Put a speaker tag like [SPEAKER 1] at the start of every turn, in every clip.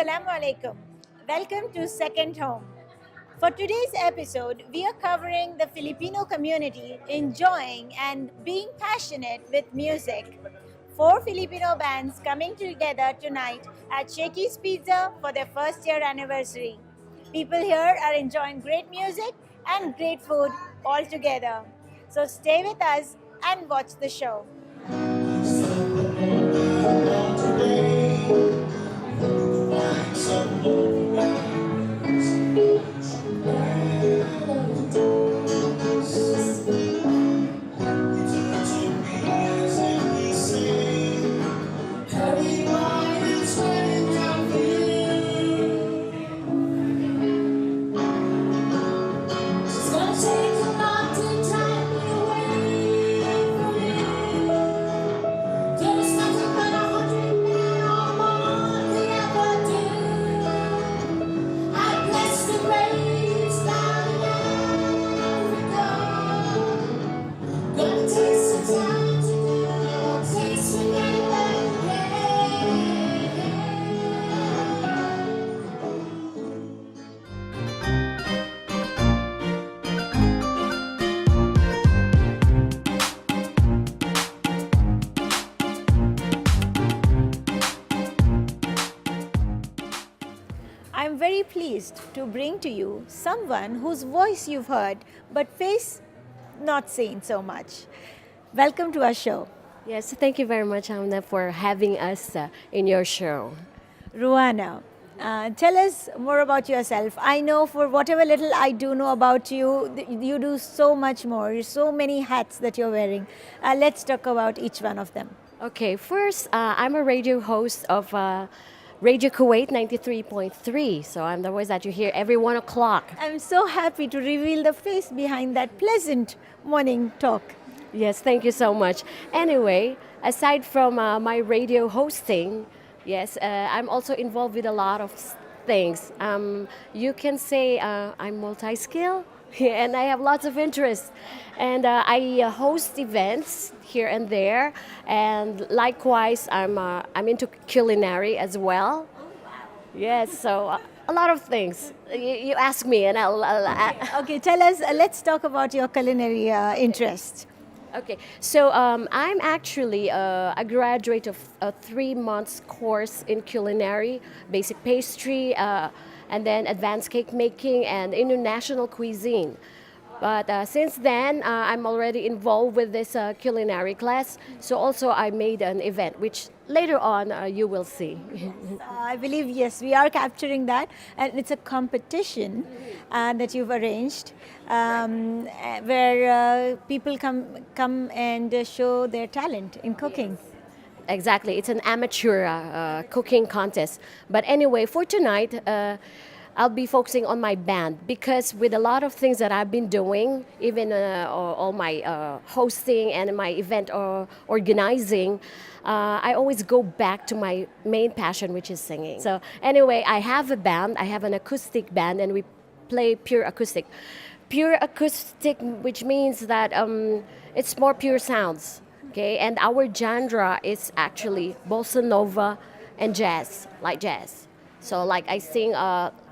[SPEAKER 1] Assalamu alaikum. Welcome to Second Home. For today's episode, we are covering the Filipino community enjoying and being passionate with music. Four Filipino bands coming together tonight at Shakey's Pizza for their first year anniversary. People here are enjoying great music and great food all together. So stay with us and watch the show. I'm very pleased to bring to you someone whose voice you've heard but face not seen so much. Welcome to our show.
[SPEAKER 2] Yes, thank you very much, Amna, for having us in your show.
[SPEAKER 1] Ruana, tell us more about yourself. I know for whatever little I do know about you, you do so much more, so many hats that you're wearing. Let's talk about each one of them.
[SPEAKER 2] Okay, first, I'm a radio host of Radio Kuwait 93.3, so I'm the voice that you hear every 1 o'clock.
[SPEAKER 1] I'm so happy to reveal the face behind that pleasant morning talk.
[SPEAKER 2] Yes, thank you so much. Anyway, aside from my radio hosting, yes, I'm also involved with a lot of things. You can say I'm multi-skill, and I have lots of interests. And I host events here and there, and likewise, I'm into culinary as well. Yes, so a lot of things. You ask me, and
[SPEAKER 1] Okay, tell us, let's talk about your culinary interest.
[SPEAKER 2] Okay, so I'm actually a graduate of a 3 months course in culinary, basic pastry, and then advanced cake making and international cuisine. But since then, I'm already involved with this culinary class. So also I made an event, which later on you will see.
[SPEAKER 1] I believe, yes, we are capturing that. And it's a competition that you've arranged where people come and show their talent in cooking.
[SPEAKER 2] Exactly, it's an amateur cooking contest. But anyway, for tonight, I'll be focusing on my band because with a lot of things that I've been doing, even all my hosting and my event organizing, I always go back to my main passion, which is singing. So anyway, I have a band. I have an acoustic band, and we play pure acoustic. Pure acoustic, which means that it's more pure sounds. Okay, and our genre is actually bossa nova and jazz, like jazz. So like I sing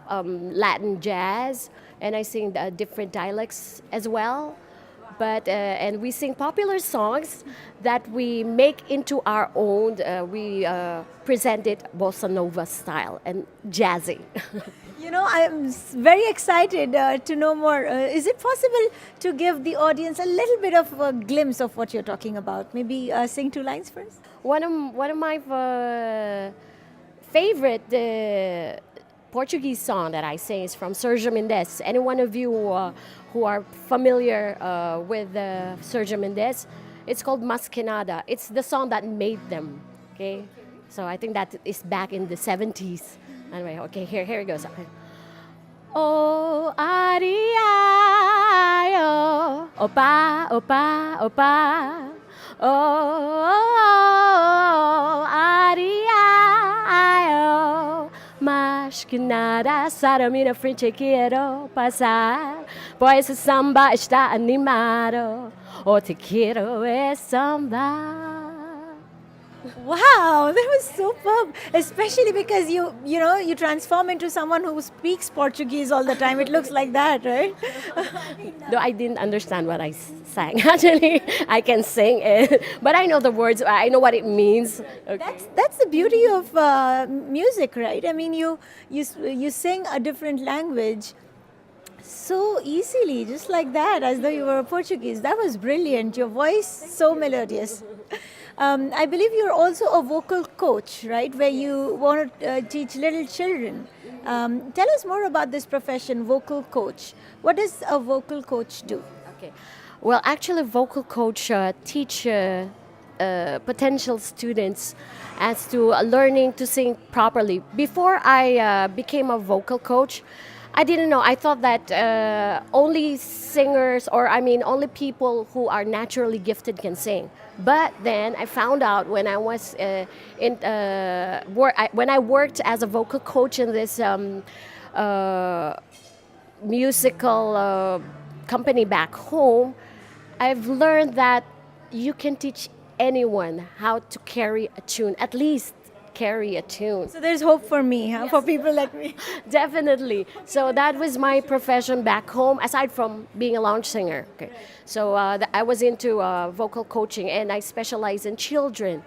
[SPEAKER 2] Latin jazz, and I sing different dialects as well. But and we sing popular songs that we make into our own. We present it bossa nova style and jazzy.
[SPEAKER 1] You know, I'm very excited to know more. Is it possible to give the audience a little bit of a glimpse of what you're talking about? Maybe sing 2 lines first?
[SPEAKER 2] One of my favorite Portuguese song that I sing is from Sergio Mendes. Any one of you who are familiar with Sergio Mendes, it's called Mas Que Nada. It's the song that made them. Okay, so I think that is back in the 70s. Anyway, okay, here it goes. Okay. Oh, ariayo, opa, opa, opa. Oh, ariayo. Mas que nada, Sara, mira frente, quiero pasar. Pois esse samba está animado. Oh, te quiero é samba.
[SPEAKER 1] Wow, that was superb. Especially because you transform into someone who speaks Portuguese all the time. It looks like that, right?
[SPEAKER 2] Though I didn't understand what I sang. Actually, I can sing it, but I know the words. I know what it means. Okay.
[SPEAKER 1] That's the beauty of music, right? I mean, you sing a different language so easily, just like that, as though you were Portuguese. That was brilliant. Your voice so melodious. I believe you're also a vocal coach, right? Where you want to teach little children. Tell us more about this profession, vocal coach. What does a vocal coach do?
[SPEAKER 2] Okay. Well, actually, vocal coach teach potential students as to learning to sing properly. Before I became a vocal coach, I didn't know. I thought that only singers, or I mean, only people who are naturally gifted can sing. But then I found out when I was when I worked as a vocal coach in this musical company back home, I've learned that you can teach anyone how to carry a tune, at least carry a tune.
[SPEAKER 1] So there's hope for me, huh? For people like me.
[SPEAKER 2] Definitely. So that was my profession back home, aside from being a lounge singer. Okay. So I was into vocal coaching, and I specialize in children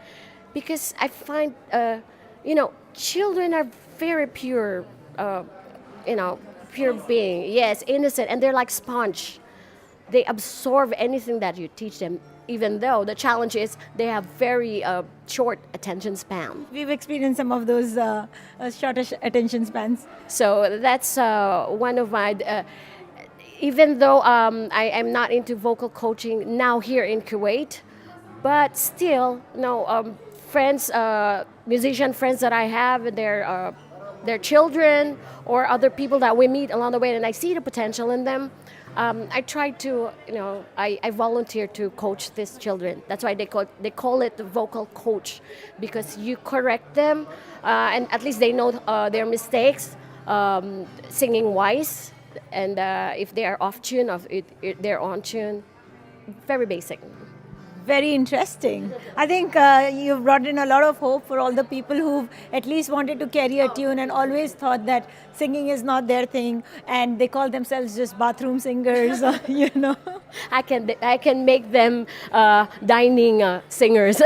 [SPEAKER 2] because I find, children are very pure, pure being. Yes, innocent, and they're like sponge. They absorb anything that you teach them, even though the challenge is they have very short attention span.
[SPEAKER 1] We've experienced some of those short attention spans.
[SPEAKER 2] So that's one of my. Even though I am not into vocal coaching now here in Kuwait, but still, friends, musician friends that I have, their children or other people that we meet along the way, and I see the potential in them. I try to, I volunteer to coach these children. That's why they call it the vocal coach, because you correct them, and at least they know their mistakes, singing wise, and if they are off tune, if they're on tune, very basic.
[SPEAKER 1] Very interesting. I think you've brought in a lot of hope for all the people who've at least wanted to carry a tune and always thought that singing is not their thing, and they call themselves just bathroom singers.
[SPEAKER 2] I can make them dining singers,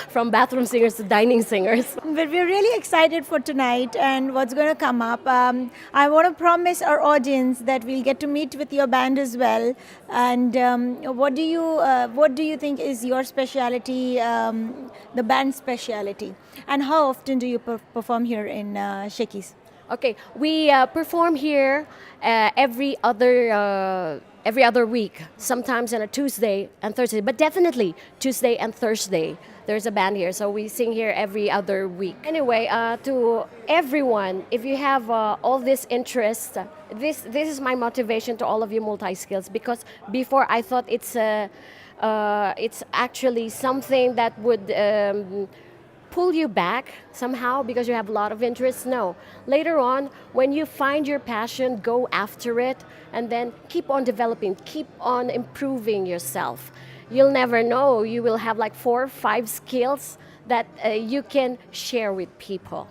[SPEAKER 2] from bathroom singers to dining singers.
[SPEAKER 1] But we're really excited for tonight and what's going to come up. I want to promise our audience that we'll get to meet with your band as well. And what do you think is your speciality, the band's speciality, and how often do you perform here in Shakey's?
[SPEAKER 2] Okay, we perform here every other week, sometimes on a Tuesday and Thursday, but definitely Tuesday and Thursday. There's a band here, so we sing here every other week. Anyway, to everyone, if you have all this interest, this is my motivation to all of you multi-skills, because before I thought it's actually something that would pull you back somehow because you have a lot of interests. No. Later on, when you find your passion, go after it, and then keep on developing, keep on improving yourself. You'll never know. You will have like 4 or 5 skills that you can share with people.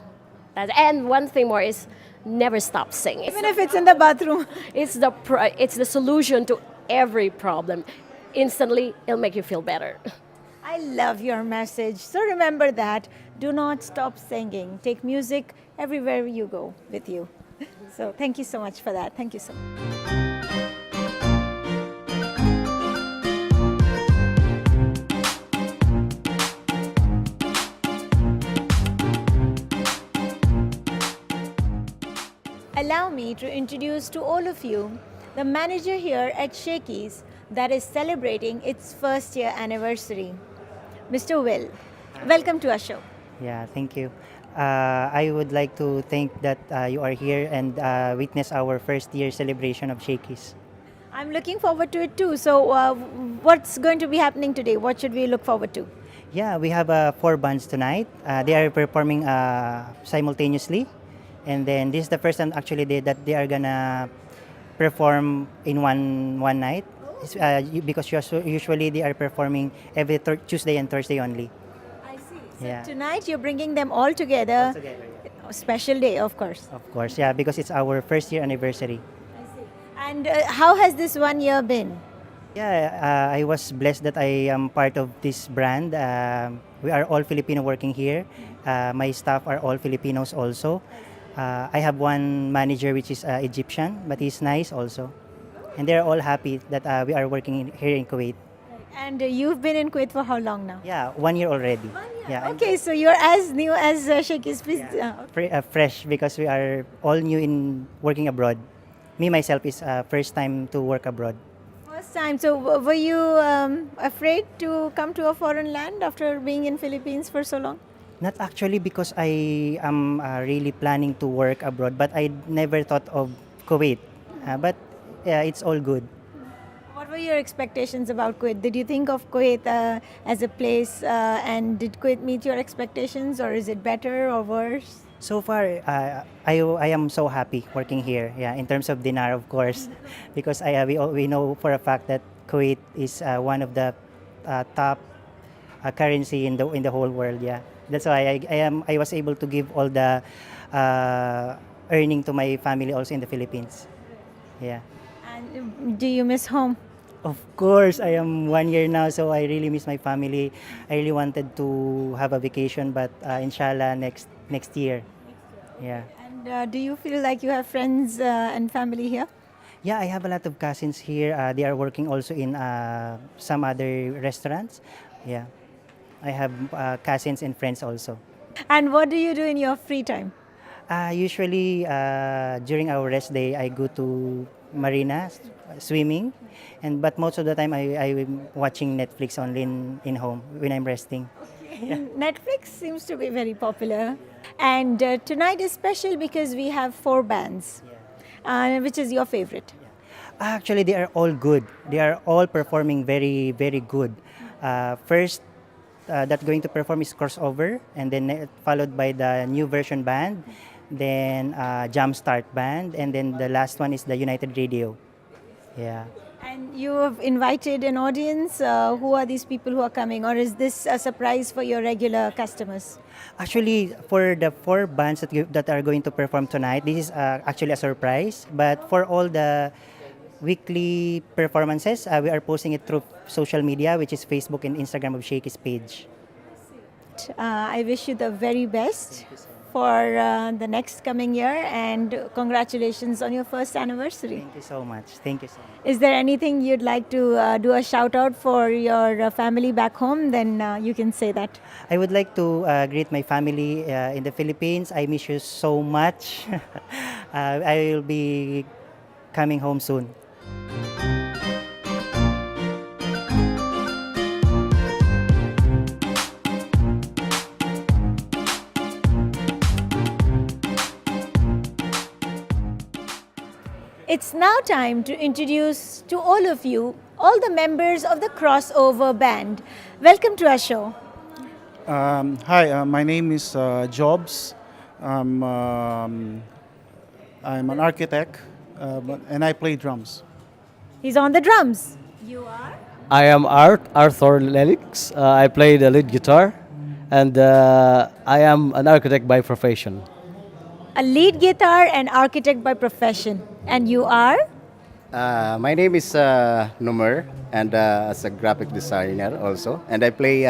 [SPEAKER 2] And one thing more is never stop singing.
[SPEAKER 1] Even if it's in the bathroom.
[SPEAKER 2] It's the solution to every problem. Instantly, it'll make you feel better.
[SPEAKER 1] I love your message. So remember that. Do not stop singing. Take music everywhere you go with you. So thank you so much for that. Thank you so much. Allow me to introduce to all of you the manager here at Shakey's that is celebrating its first year anniversary, Mr. Will. Welcome to our show.
[SPEAKER 3] Yeah, thank you. I would like to thank that you are here and witness our first year celebration of Shakey's.
[SPEAKER 1] I'm looking forward to it too. So what's going to be happening today? What should we look forward to?
[SPEAKER 3] Yeah, we have 4 bands tonight. They are performing simultaneously. And then this is the first time actually that they are gonna perform in one night. Because usually they are performing every Tuesday and Thursday only.
[SPEAKER 1] I see.
[SPEAKER 3] Yeah.
[SPEAKER 1] Tonight you're bringing them all together.
[SPEAKER 3] Together,
[SPEAKER 1] A special day, of course.
[SPEAKER 3] of course, yeah, because it's our first year anniversary.
[SPEAKER 1] And how has this 1 year been?
[SPEAKER 3] Yeah, I was blessed that I am part of this brand. We are all Filipino working here. My staff are all Filipinos also. I have one manager which is Egyptian, but he's nice also. And they're all happy that we are working here in Kuwait.
[SPEAKER 1] And you've been in Kuwait for how long now?
[SPEAKER 3] Yeah, 1 year already. Yeah, I'm
[SPEAKER 1] Okay, so you're as new as Shakis. Please.
[SPEAKER 3] fresh because we are all new in working abroad. Me myself is first time to work abroad.
[SPEAKER 1] First time. So were you afraid to come to a foreign land after being in Philippines for so long?
[SPEAKER 3] Not actually because I am really planning to work abroad, but I never thought of Kuwait. But yeah, it's all good.
[SPEAKER 1] What were your expectations about Kuwait? Did you think of Kuwait as a place, and did Kuwait meet your expectations, or is it better or worse?
[SPEAKER 3] So far, I am so happy working here. Yeah, in terms of dinar, of course, because we know for a fact that Kuwait is one of the top currency in the whole world. Yeah, that's why I was able to give all the earning to my family also in the Philippines. Yeah.
[SPEAKER 1] And do you miss home?
[SPEAKER 3] Of course, I am 1 year now, so I really miss my family. I really wanted to have a vacation, but inshallah next year. Yeah.
[SPEAKER 1] And do you feel like you have friends and family here?
[SPEAKER 3] Yeah, I have a lot of cousins here. They are working also in some other restaurants. Yeah. I have cousins and friends also.
[SPEAKER 1] And what do you do in your free time?
[SPEAKER 3] Usually, during our rest day, I go to marina, swimming, but most of the time I'm watching Netflix only in home when I'm resting.
[SPEAKER 1] Netflix seems to be very popular. And tonight is special because we have 4 bands. Which is your favorite?
[SPEAKER 3] Actually, they are all good. They are all performing very, very good. First, that going to perform is Crossover, and then followed by the New Version Band, then Jumpstart Band, and then the last one is the United Radio. Yeah.
[SPEAKER 1] And you have invited an audience. Who are these people who are coming, or is this a surprise for your regular customers?
[SPEAKER 3] Actually, for the 4 bands that are going to perform tonight, this is actually a surprise. But for all the weekly performances, we are posting it through social media, which is Facebook and Instagram of Shakey's page.
[SPEAKER 1] I wish you the very best for the next coming year, and congratulations on your first anniversary.
[SPEAKER 3] Thank you so much. Thank you so much.
[SPEAKER 1] Is there anything you'd like to do a shout out for your family back home? Then you can say that.
[SPEAKER 3] I would like to greet my family in the Philippines. I miss you so much. I will be coming home soon.
[SPEAKER 1] It's now time to introduce to all of you all the members of the Crossover Band. Welcome to our show.
[SPEAKER 4] Hi, my name is Jobs. I'm an architect, and I play drums.
[SPEAKER 1] He's on the drums. You are?
[SPEAKER 5] I am Arthur Lelix. I play the lead guitar, and I am an architect by profession.
[SPEAKER 1] A lead guitar and architect by profession. And you are?
[SPEAKER 6] My name is Numer, and as a graphic designer also, and I play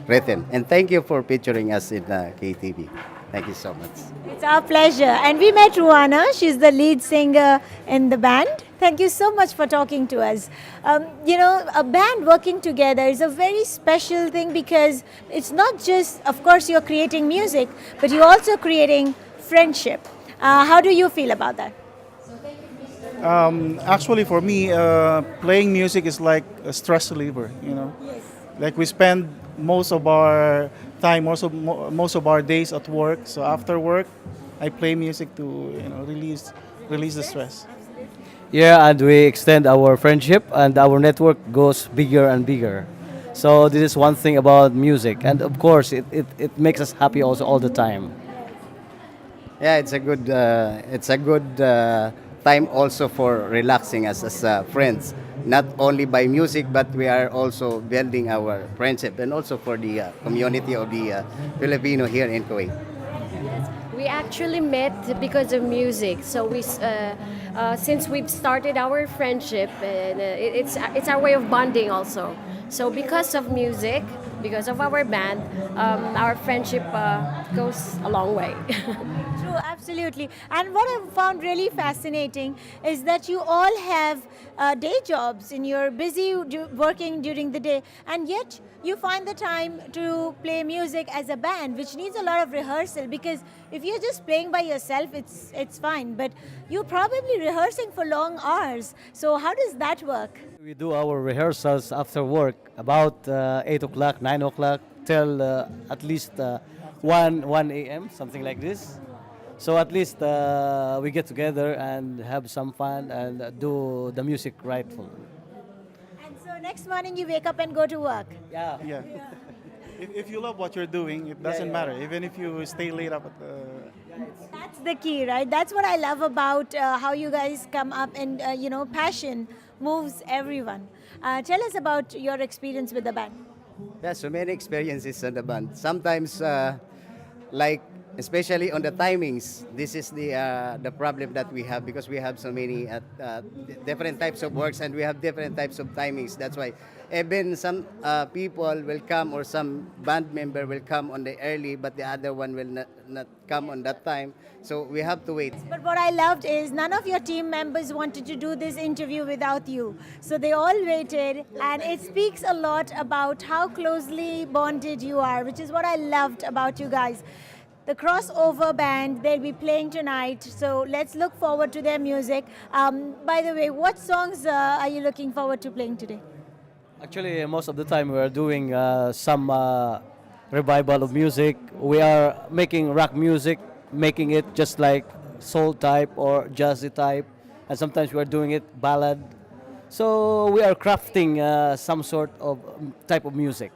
[SPEAKER 6] rhythm. And thank you for featuring us in KTV. Thank you so much.
[SPEAKER 1] It's our pleasure. And we met Ruana. She's the lead singer in the band. Thank you so much for talking to us. A band working together is a very special thing because it's not just, of course, you're creating music, but you're also creating friendship. How do you feel about that?
[SPEAKER 4] Actually, for me, playing music is like a stress reliever. Like we spend most of our time, most of our days at work. So after work, I play music to release the stress.
[SPEAKER 5] Yeah, and we extend our friendship, and our network goes bigger and bigger. So this is one thing about music, and of course, it makes us happy also all the time.
[SPEAKER 6] Yeah, it's a good time also for relaxing us as friends not only by music, but we are also building our friendship and also for the community of the Filipino here in Kuwait.
[SPEAKER 2] We actually met because of music. So since we've started our friendship, and it's our way of bonding also. So because of music, because of our band, our friendship goes a long way.
[SPEAKER 1] True, absolutely. And what I've found really fascinating is that you all have day jobs and you're busy working during the day, and yet you find the time to play music as a band, which needs a lot of rehearsal, because if you're just playing by yourself, it's fine, but you're probably rehearsing for long hours. So how does that work?
[SPEAKER 5] We do our rehearsals after work about 8 o'clock, 9 o'clock till at least 1 a.m., something like this. So at least we get together and have some fun and do the music rightful.
[SPEAKER 1] And so next morning you wake up and go to work.
[SPEAKER 5] Yeah.
[SPEAKER 4] Yeah. If you love what you're doing, it doesn't matter. Even if you stay late up at
[SPEAKER 1] That's the key, right? That's what I love about how you guys come up, and passion moves everyone. Tell us about your experience with the band.
[SPEAKER 6] Yeah, so many experiences on the band. Sometimes, like especially on the timings, this is the problem that we have because we have so many different types of works and we have different types of timings. That's why even some people will come or some band member will come on the early, but the other one will not come on that time. So we have to wait.
[SPEAKER 1] But what I loved is none of your team members wanted to do this interview without you. So they all waited, and it speaks a lot about how closely bonded you are, which is what I loved about you guys. The crossover band, they'll be playing tonight, so let's look forward to their music. By the way, what songs are you looking forward to playing today?
[SPEAKER 5] Actually, most of the time we are doing some revival of music. We are making rock music, making it just like soul type or jazzy type, and sometimes we are doing it ballad. So we are crafting some sort of type of music,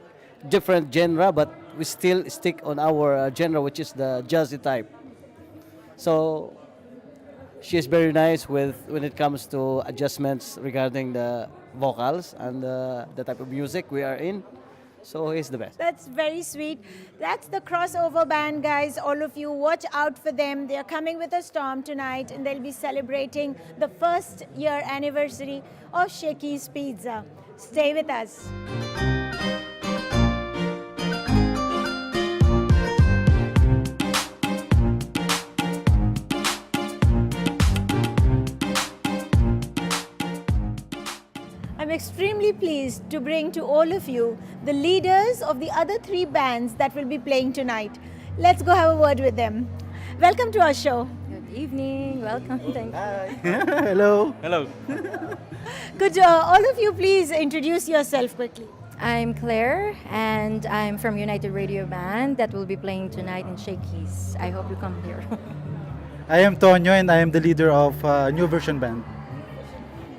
[SPEAKER 5] different genre, but we still stick on our genre, which is the jazzy type. So she is very nice with when it comes to adjustments regarding the vocals and the type of music we are in. So he's the best.
[SPEAKER 1] That's very sweet. That's the crossover band, guys. All of you, watch out for them. They are coming with a storm tonight, and they'll be celebrating the first year anniversary of Shakey's Pizza. Stay with us. I'm extremely pleased to bring to all of you the leaders of the other three bands that will be playing tonight. Let's go have a word with them. Welcome to our show.
[SPEAKER 7] Good evening, welcome. Thank you.
[SPEAKER 4] hello.
[SPEAKER 8] Hello,
[SPEAKER 1] Could all of you please introduce yourself quickly?
[SPEAKER 7] I'm Claire and I'm from United Radio Band that will be playing tonight in Shakey's. I hope you come here.
[SPEAKER 9] I am Tonyo and I am the leader of New Version Band.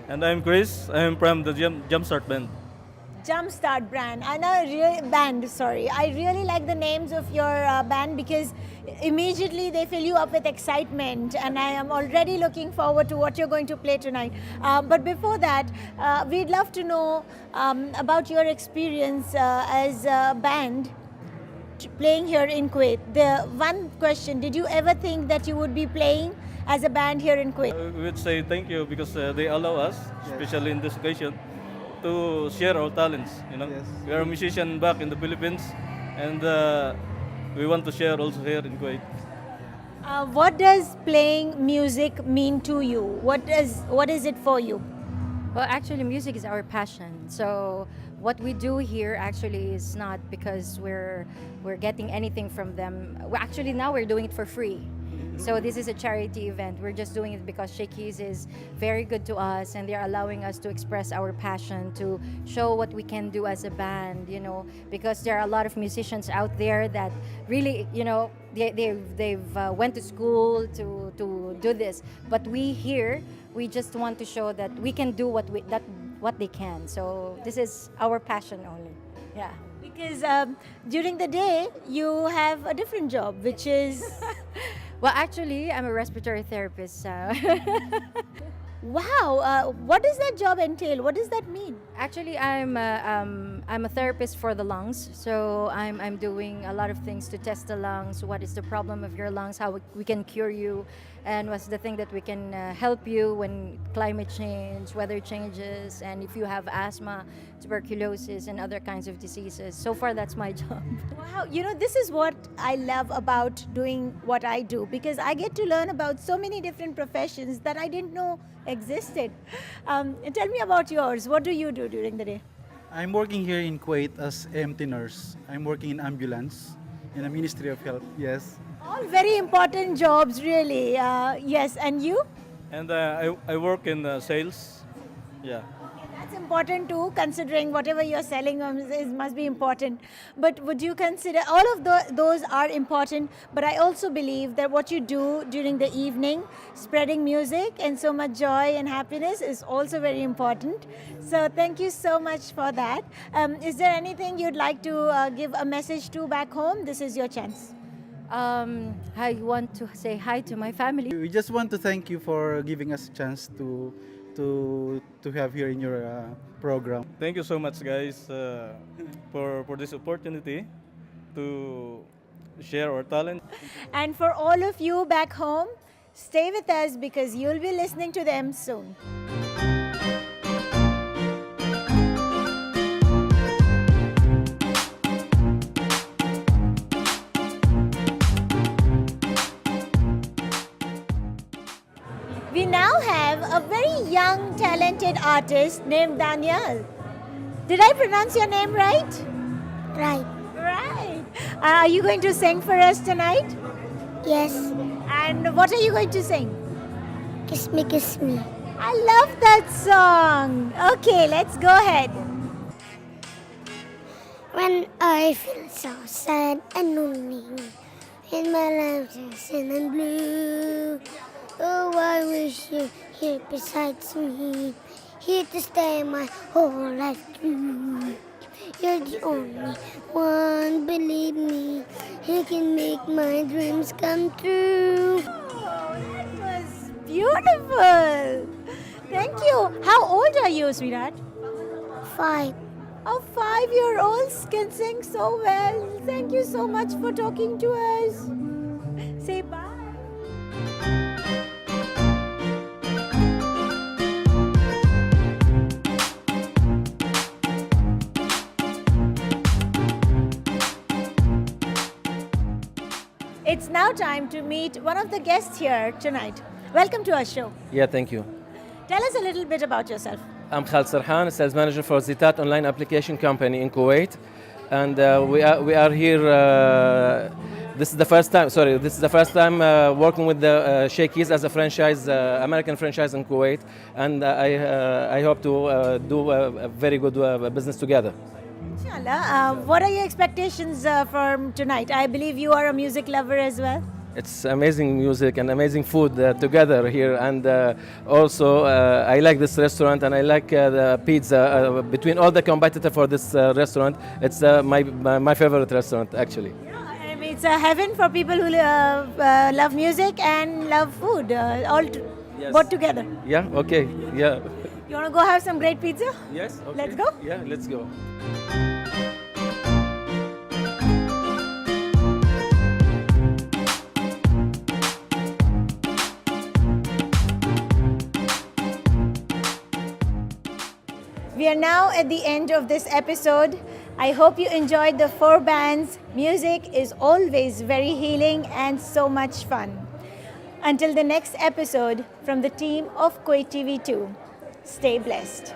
[SPEAKER 8] and I'm Chris. I'm from the Jumpstart Band.
[SPEAKER 1] Jumpstart brand. I really like the names of your band because immediately they fill you up with excitement, and I am already looking forward to what you're going to play tonight. But before that, we'd love to know about your experience as a band playing here in Kuwait. The one question, did you ever think that you would be playing as a band here in Kuwait?
[SPEAKER 8] We would say thank you because they allow us, especially in this occasion, to share our talents.
[SPEAKER 9] Yes.
[SPEAKER 8] We are a musician back in the Philippines, and we want to share also here in Kuwait.
[SPEAKER 1] What does playing music mean to you? What is it for you?
[SPEAKER 7] Well, actually, music is our passion. So what we do here actually is not because we're getting anything from them. Actually, now we're doing it for free. So this is a charity event. We're just doing it because Shakey's is very good to us, and they're allowing us to express our passion, to show what we can do as a band, because there are a lot of musicians out there that really, they've went to school to do this. But we here, we just want to show that we can do what they can. So this is our passion only. Yeah.
[SPEAKER 1] Because during the day, you have a different job, which is...
[SPEAKER 7] Well, actually, I'm a respiratory therapist.
[SPEAKER 1] Wow, what does that job entail? What does that mean?
[SPEAKER 7] Actually, I'm a therapist for the lungs, so I'm doing a lot of things to test the lungs. What is the problem of your lungs? How we can cure you, and what's the thing that we can help you when climate change, weather changes, and if you have asthma, tuberculosis, and other kinds of diseases. So far, that's my job.
[SPEAKER 1] Wow, this is what I love about doing what I do, because I get to learn about so many different professions that I didn't know existed. Tell me about yours. What do you do during the day?
[SPEAKER 9] I'm working here in Kuwait as EMT nurse. I'm working in ambulance in the Ministry of Health. Yes.
[SPEAKER 1] All very important jobs, really. Yes, and you?
[SPEAKER 8] And I work in sales. Yeah.
[SPEAKER 1] That's important too, considering whatever you're selling must be important. But would you consider all of those are important? But I also believe that what you do during the evening, spreading music and so much joy and happiness, is also very important. So thank you so much for that. Is there anything you'd like to give a message to back home? This is your chance.
[SPEAKER 7] I want to say hi to my family.
[SPEAKER 9] We just want to thank you for giving us a chance to have here in your program.
[SPEAKER 8] Thank you so much, guys, for this opportunity to share our talent.
[SPEAKER 1] And for all of you back home, stay with us because you'll be listening to them soon. We now have a very young, talented artist named Daniel. Did I pronounce your name right?
[SPEAKER 10] Right.
[SPEAKER 1] Right. Are you going to sing for us tonight?
[SPEAKER 10] Yes.
[SPEAKER 1] And what are you going to sing?
[SPEAKER 10] Kiss me, kiss me.
[SPEAKER 1] I love that song. Okay, let's go ahead.
[SPEAKER 10] When I feel so sad and lonely, in my life is thin and blue. Oh, I wish you here beside me, here to stay my whole life through. You're the only one, believe me, you can make my dreams come true.
[SPEAKER 1] Oh, that was beautiful. Thank you. How old are you, sweetheart?
[SPEAKER 10] 5.
[SPEAKER 1] A 5-year-old can sing so well. Thank you so much for talking to us. Say bye. It's now time to meet one of the guests here tonight. Welcome to our show.
[SPEAKER 11] Yeah, thank you.
[SPEAKER 1] Tell us a little bit about yourself.
[SPEAKER 11] I'm Khalid Sarhan, sales manager for Zitat online application company in Kuwait, and we are here. This is the first time. Sorry, this is the first time working with the Shakey's as a franchise, American franchise in Kuwait, and I hope to do a very good business together.
[SPEAKER 1] Inshallah. What are your expectations from tonight? I believe you are a music lover as well.
[SPEAKER 11] It's amazing music and amazing food together here, and also I like this restaurant and I like the pizza. Between all the competitors for this restaurant, it's my favorite restaurant actually.
[SPEAKER 1] Yeah, I mean, it's a heaven for people who love music and love food,
[SPEAKER 11] Yes.
[SPEAKER 1] both together.
[SPEAKER 11] Yeah. Okay. Yeah.
[SPEAKER 1] You want to go have some great pizza?
[SPEAKER 11] Yes. Okay.
[SPEAKER 1] Let's go?
[SPEAKER 11] Yeah. Let's go.
[SPEAKER 1] We are now at the end of this episode. I hope you enjoyed the 4 bands. Music is always very healing and so much fun. Until the next episode from the team of Kuwait TV 2, stay blessed.